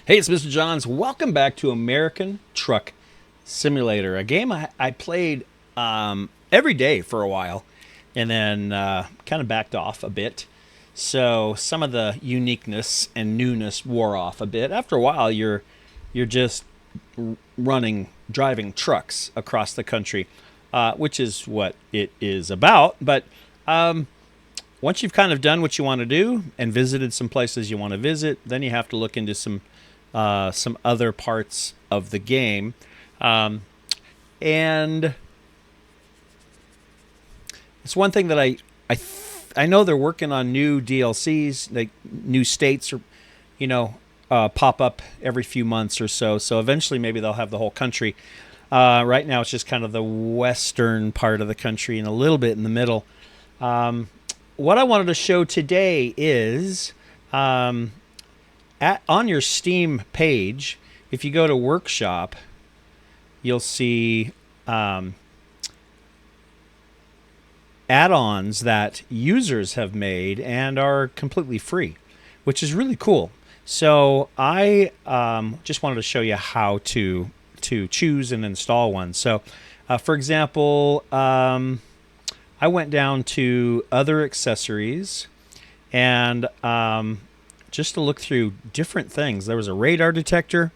Hey, it's Mr. Johns. Welcome back to American Truck Simulator, a game I played every day for a while, and then kind of backed off a bit. So some of the uniqueness and newness wore off a bit. After a while, you're just driving trucks across the country, which is what it is about. But once you've kind of done what you want to do and visited some places you want to visit, then you have to look into some other parts of the game. And it's one thing that I know they're working on new DLCs, like new states, or pop up every few months or so. So eventually, maybe they'll have the whole country. Right now, it's just kind of the western part of the country and a little bit in the middle. What I wanted to show today is on your Steam page, if you go to Workshop, you'll see add-ons that users have made and are completely free, which is really cool. So I just wanted to show you how to choose and install one. So, for example, I went down to other accessories and just to look through different things. There was a radar detector,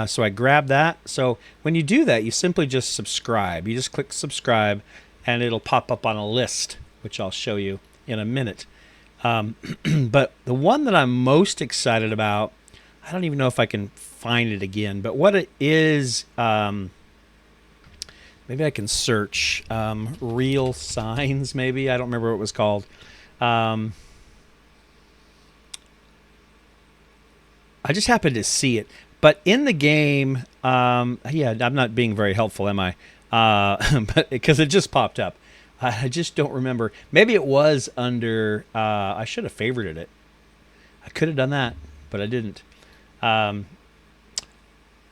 so I grabbed that. So when you do that, you simply just subscribe. You just click subscribe, and it'll pop up on a list, which I'll show you in a minute. But the one that I'm most excited about, I don't even know if I can find it again, but what it is, maybe I can search real signs, maybe. I don't remember what it was called. I just happened to see it. But in the game, yeah, I'm not being very helpful, am I? But because it just popped up. I just don't remember. Maybe it was under, I should have favorited it. I could have done that, but I didn't.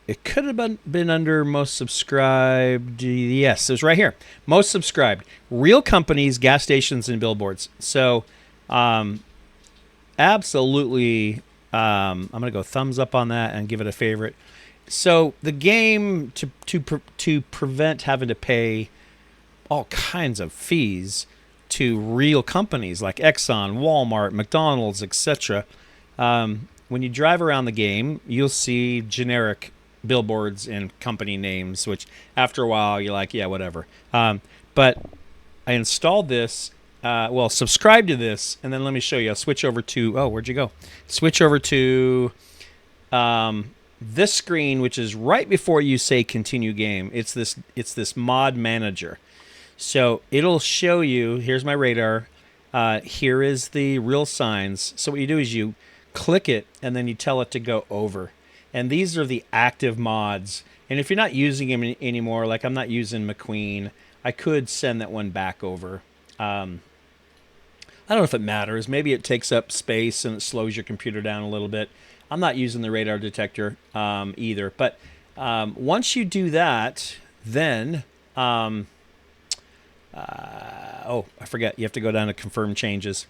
It could have been under most subscribed. Yes, it was right here. Most subscribed. Real companies, gas stations, and billboards. So, absolutely, I'm going to go thumbs up on that and give it a favorite. So the game, to prevent having to pay all kinds of fees to real companies like Exxon, Walmart, McDonald's, etc. When you drive around the game, you'll see generic billboards and company names, which after a while you're like, yeah, whatever. But I installed this, subscribe to this, and then let me show you. I'll switch over to, where'd you go? Switch over to this screen, which is right before you say continue game. It's this mod manager. So it'll show you, here's my radar, here is the real signs. So what you do is you click it and then you tell it to go over. And these are the active mods. And if you're not using them anymore, like I'm not using McQueen, I could send that one back over. I don't know if it matters. Maybe it takes up space and it slows your computer down a little bit. I'm not using the radar detector either. But once you do that, then... I forgot. You have to go down to confirm changes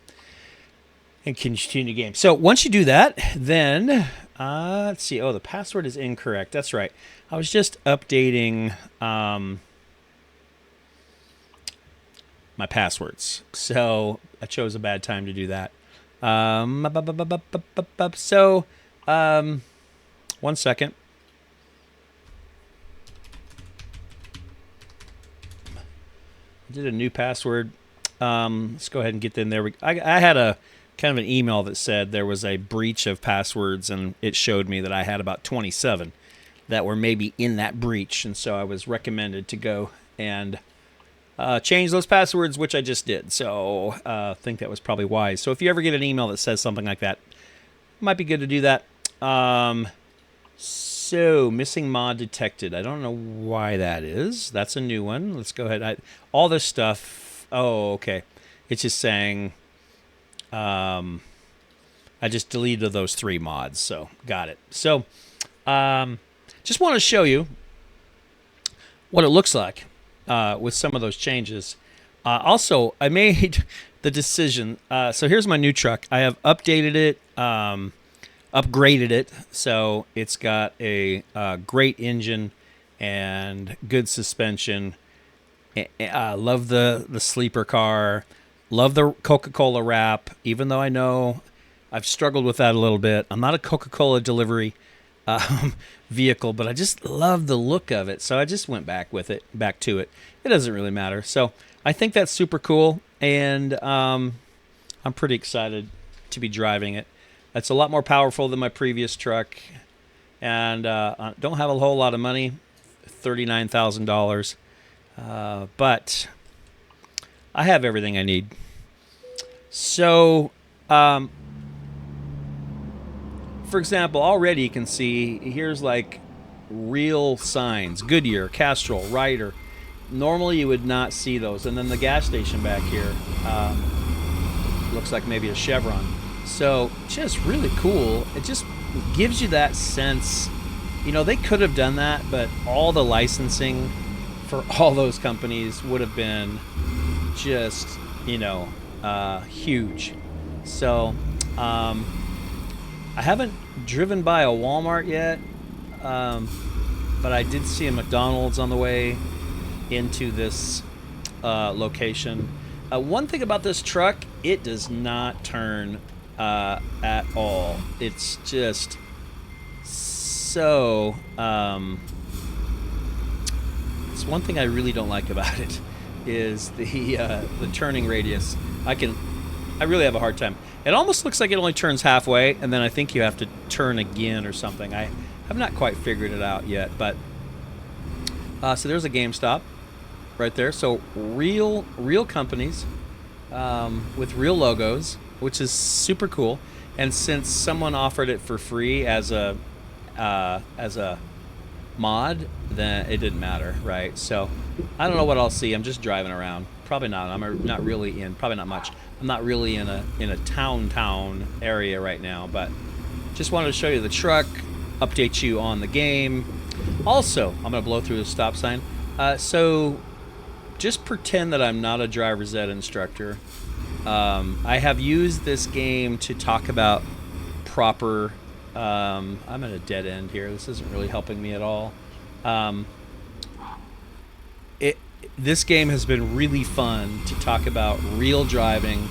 and continue game. So once you do that, then let's see. Oh, the password is incorrect. That's right. I was just updating my passwords. So I chose a bad time to do that. So 1 second. I did a new password. Let's go ahead and get in there. I had a kind of an email that said there was a breach of passwords, and it showed me that I had about 27 that were maybe in that breach. And so I was recommended to go and change those passwords, which I just did. So I think that was probably wise. So if you ever get an email that says something like that, it might be good to do that. So, missing mod detected. I don't know why that is. That's a new one. Let's go ahead. All this stuff. Oh, okay. It's just saying I just deleted those 3 mods. So, got it. So, just want to show you what it looks like with some of those changes. Also, I made the decision. So here's my new truck. I have updated it, upgraded it, so it's got a great engine and good suspension. Love the sleeper car. Love the Coca-Cola wrap, even though I know I've struggled with that a little bit. I'm not a Coca-Cola delivery vehicle, but I just love the look of it. So I just went back to it. It doesn't really matter. So I think that's super cool, and I'm pretty excited to be driving it. It's a lot more powerful than my previous truck, and I don't have a whole lot of money, $39,000, but I have everything I need. So, for example, already you can see here's like real signs: Goodyear, Castrol, Ryder. Normally you would not see those. And then the gas station back here looks like maybe a Chevron. So just really cool. It just gives you that sense. You know, they could have done that, but all the licensing for all those companies would have been just, huge. So I haven't driven by a Walmart yet, but I did see a McDonald's on the way into this location. One thing about this truck, it does not turn at all. It's just so it's one thing I really don't like about it is the turning radius. I really have a hard time. It almost looks like it only turns halfway, and then I think you have to turn again or something. I have not quite figured it out yet, but so there's a GameStop right there. So real companies with real logos, which is super cool. And since someone offered it for free as a mod, then it didn't matter, right? So I don't know what I'll see. I'm just driving around. Probably not. Probably not much. I'm not really in a town area right now, but just wanted to show you the truck, update you on the game. Also, I'm gonna blow through the stop sign. So just pretend that I'm not a driver's ed instructor. I have used this game to talk about proper. I'm at a dead end here. This isn't really helping me at all. This game has been really fun to talk about real driving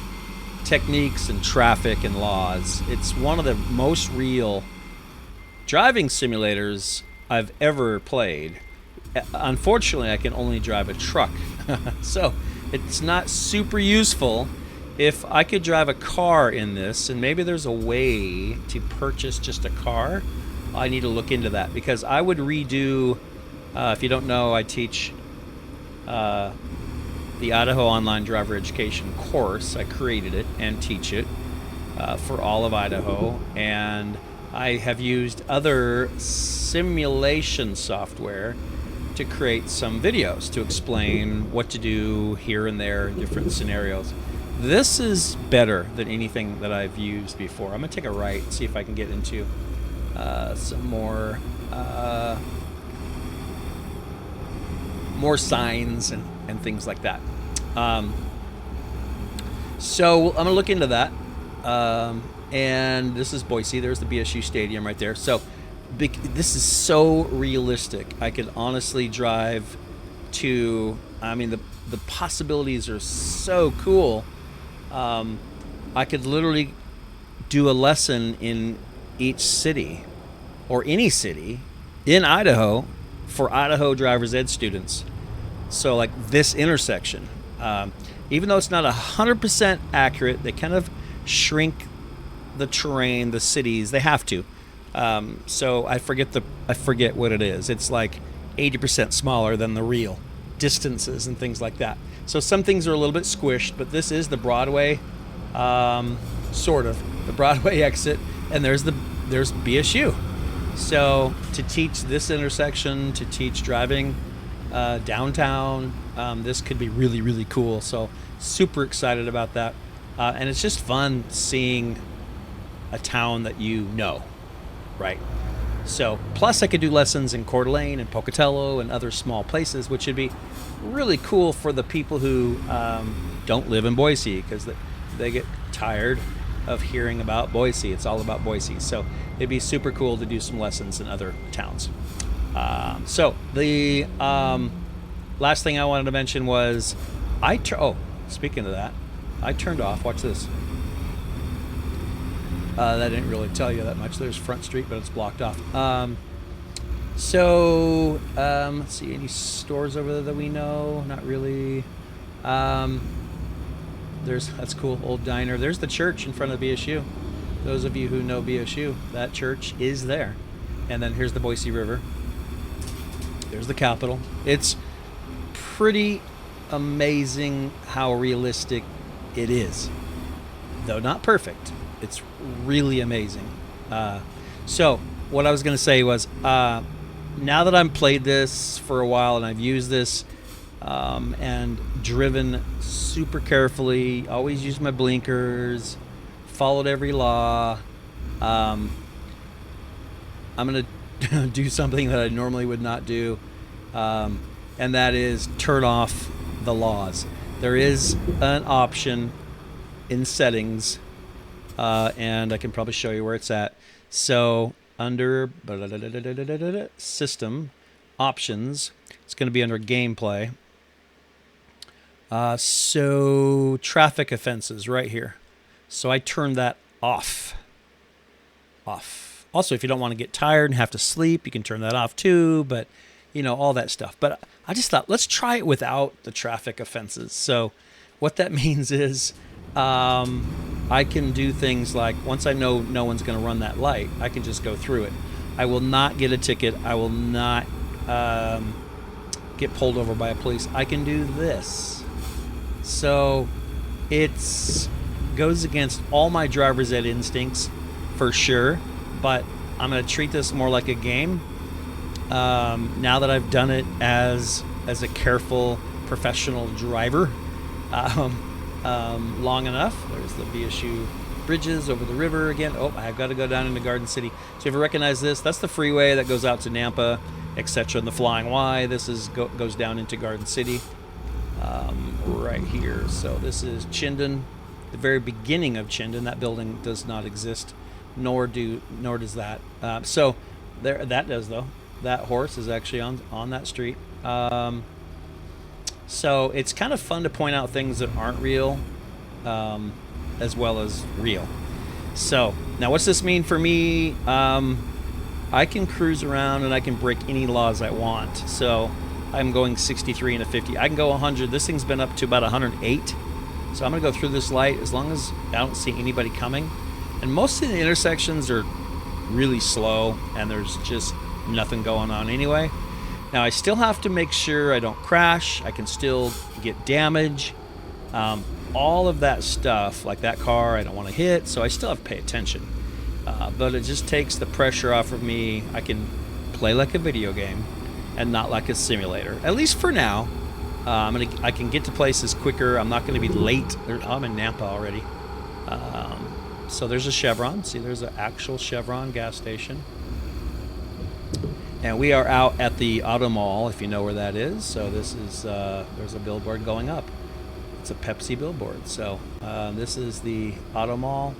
techniques and traffic and laws. It's one of the most real driving simulators I've ever played. Unfortunately, I can only drive a truck, so it's not super useful. If I could drive a car in this, and maybe there's a way to purchase just a car, I need to look into that, because I would redo, if you don't know, I teach the Idaho Online Driver Education course. I created it and teach it for all of Idaho, and I have used other simulation software to create some videos to explain what to do here and there in different scenarios. This is better than anything that I've used before. I'm going to take a right and see if I can get into some more signs and things like that. So I'm going to look into that. And this is Boise. There's the BSU Stadium right there. So this is so realistic. I could honestly drive to, the possibilities are so cool. I could literally do a lesson in each city or any city in Idaho for Idaho driver's ed students. So like this intersection, even though it's not 100% accurate, they kind of shrink the terrain, the cities. They have to. So I forget what it is. It's like 80% smaller than the real distances and things like that. So some things are a little bit squished, but this is the Broadway, sort of the Broadway exit, and there's BSU. So to teach this intersection, to teach driving downtown, this could be really, really cool. So super excited about that. And it's just fun seeing a town that you know, right? So plus I could do lessons in Coeur d'Alene and Pocatello and other small places, which would be really cool for the people who don't live in Boise, because they get tired of hearing about Boise. It's all about Boise. So it'd be super cool to do some lessons in other towns. So the last thing I wanted to mention was speaking of that, I turned off. Watch this. That didn't really tell you that much. There's Front Street, but it's blocked off. Let's see, any stores over there that we know? Not really. That's cool, old diner. There's the church in front of BSU. Those of you who know BSU, that church is there. And then here's the Boise River. There's the Capitol. It's pretty amazing how realistic it is, though not perfect. It's really amazing. So what I was going to say was, now that I've played this for a while and I've used this and driven super carefully, always used my blinkers, followed every law, I'm going to do something that I normally would not do, and that is turn off the laws. There is an option in settings, and I can probably show you where it's at. So under system options, it's going to be under gameplay. So traffic offenses right here. So I turned that off. Also, if you don't want to get tired and have to sleep, you can turn that off too, but all that stuff. But I just thought, let's try it without the traffic offenses. So what that means is I can do things like, once I know no one's going to run that light, I can just go through it. I will not get a ticket. I will not get pulled over by a police. I can do this. So it goes against all my driver's ed instincts for sure, but I'm going to treat this more like a game. Now that I've done it as a careful professional driver long enough. There's the BSU bridges over the river again. Oh, I've got to go down into Garden City. So if you recognize this, that's the freeway that goes out to Nampa, etc. And the Flying Y. This goes down into Garden City right here. So this is Chinden, the very beginning of Chinden. That building does not exist, nor does that. So there, that does though. That horse is actually on that street. So it's kind of fun to point out things that aren't real, as well as real. So now what's this mean for me? I can cruise around and I can break any laws I want. So I'm going 63 and a 50. I can go 100. This thing's been up to about 108. So I'm going to go through this light as long as I don't see anybody coming. And most of the intersections are really slow and there's just nothing going on anyway. Now I still have to make sure I don't crash. I can still get damage. All of that stuff, like that car, I don't want to hit, so I still have to pay attention. But it just takes the pressure off of me. I can play like a video game and not like a simulator, at least for now. I can get to places quicker. I'm not going to be late. I'm in Nampa already. So there's a Chevron. See, there's an actual Chevron gas station. And we are out at the Auto Mall, if you know where that is. So this is, there's a billboard going up. It's a Pepsi billboard. So this is the Auto Mall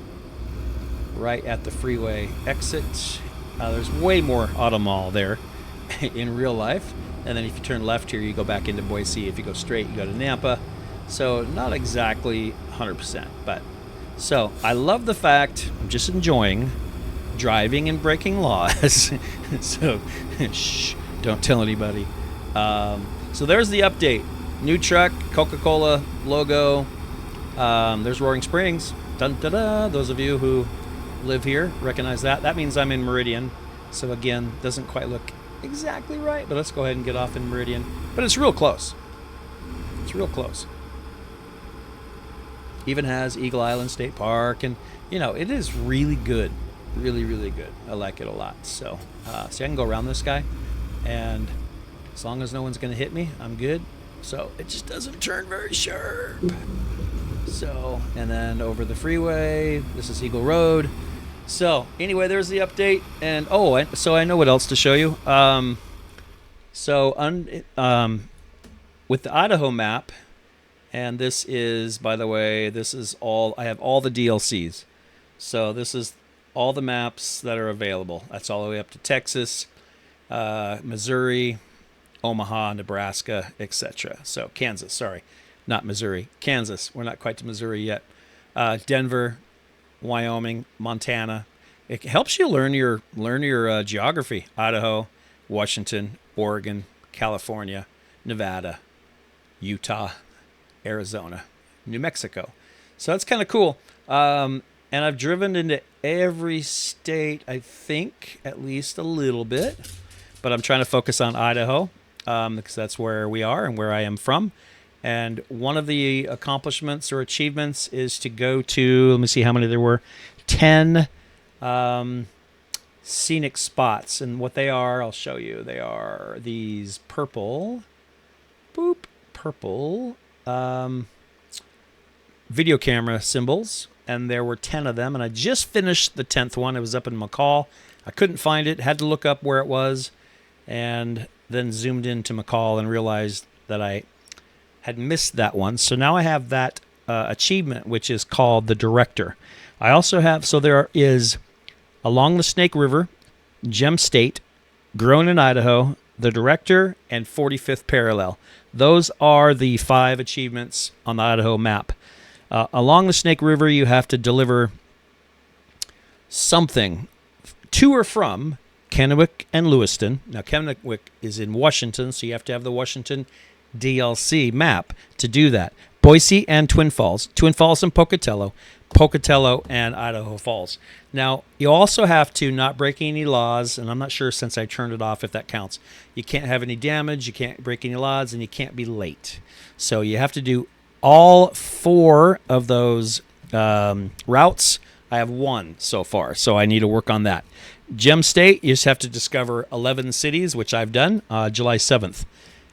right at the freeway exit. There's way more Auto Mall there in real life. And then if you turn left here, you go back into Boise. If you go straight, you go to Nampa. So not exactly 100%, but so I love the fact I'm just enjoying driving and breaking laws. So shh, don't tell anybody. So there's the update. New truck, Coca-Cola logo. There's Roaring Springs. Dun, da, da. Those of you who live here recognize that. That means I'm in Meridian. So again, doesn't quite look exactly right, but let's go ahead and get off in Meridian. But it's real close. It's real close. Even has Eagle Island State Park, and it is really good. Really, really good. I like it a lot. So, see, I can go around this guy, and as long as no one's going to hit me, I'm good. So it just doesn't turn very sharp. So, and then over the freeway, this is Eagle Road. So anyway, there's the update, and so I know what else to show you. with the Idaho map, and this is, by the way, this is all, I have all the DLCs. So this is all the maps that are available. That's all the way up to Texas, Missouri, Omaha, Nebraska, etc. So Kansas, sorry, not Missouri, Kansas. We're not quite to Missouri yet. Denver, Wyoming, Montana. It helps you learn your geography. Idaho, Washington, Oregon, California, Nevada, Utah, Arizona, New Mexico. So that's kind of cool. And I've driven into every state, I think, at least a little bit. But I'm trying to focus on Idaho because that's where we are and where I am from. And one of the accomplishments or achievements is to go to, let me see how many there were, 10 scenic spots. And what they are, I'll show you. They are these purple, video camera symbols. And there were 10 of them. And I just finished the 10th one. It was up in McCall. I couldn't find it, had to look up where it was, and then zoomed into McCall and realized that I had missed that one. So now I have that achievement, which is called the Director. I also have, so there is Along the Snake River, Gem State, Grown in Idaho, the Director, and 45th Parallel. Those are the 5 achievements on the Idaho map. Along the Snake River, you have to deliver something to or from Kennewick and Lewiston. Now, Kennewick is in Washington, so you have to have the Washington DLC map to do that. Boise and Twin Falls and Pocatello and Idaho Falls. Now, you also have to not break any laws, and I'm not sure since I turned it off if that counts. You can't have any damage, you can't break any laws, and you can't be late. So you have to do all 4 of those routes. I have 1 so far, so I need to work on that. Gem State, you just have to discover 11 cities, which I've done. July 7th,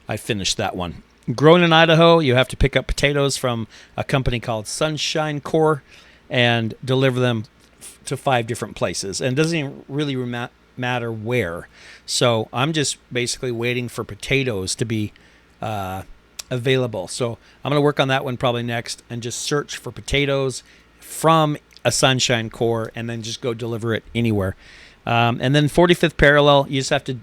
I finished that one. Grown in Idaho, you have to pick up potatoes from a company called Sunshine Corps and deliver them to 5 different places. And it doesn't even really matter where. So I'm just basically waiting for potatoes to be available. So I'm going to work on that one probably next and just search for potatoes from a Sunshine Corps and then just go deliver it anywhere. And then 45th Parallel, you just have to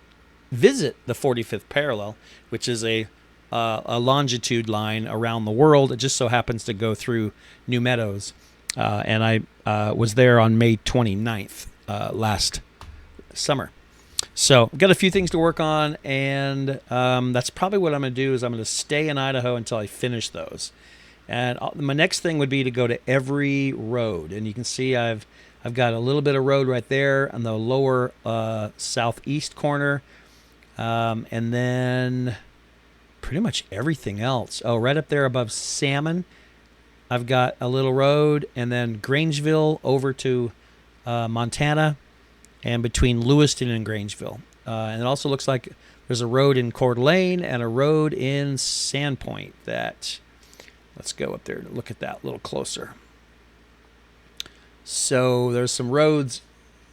visit the 45th Parallel, which is a longitude line around the world. It just so happens to go through New Meadows. And I was there on May 29th last summer. So I've got a few things to work on, and that's probably what I'm going to do is I'm going to stay in Idaho until I finish those. And my next thing would be to go to every road. And you can see I've got a little bit of road right there on the lower southeast corner. And then pretty much everything else. Oh, right up there above Salmon, I've got a little road. And then Grangeville over to Montana, and between Lewiston and Grangeville. And it also looks like there's a road in Coeur d'Alene and a road in Sandpoint that, let's go up there to look at that a little closer. So there's some roads.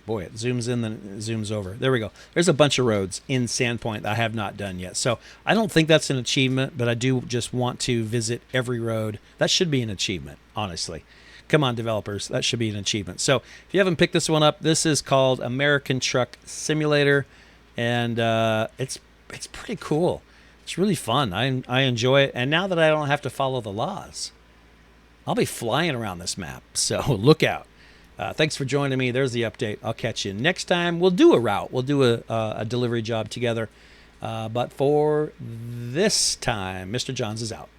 Boy, it zooms in, then it zooms over. There we go. There's a bunch of roads in Sandpoint that I have not done yet. So I don't think that's an achievement, but I do just want to visit every road. That should be an achievement, honestly. Come on, developers. That should be an achievement. So if you haven't picked this one up, this is called American Truck Simulator, and it's pretty cool. It's really fun. I enjoy it. And now that I don't have to follow the laws, I'll be flying around this map. So look out. Thanks for joining me. There's the update. I'll catch you next time. We'll do a route. We'll do a delivery job together. But for this time, Mr. Johns is out.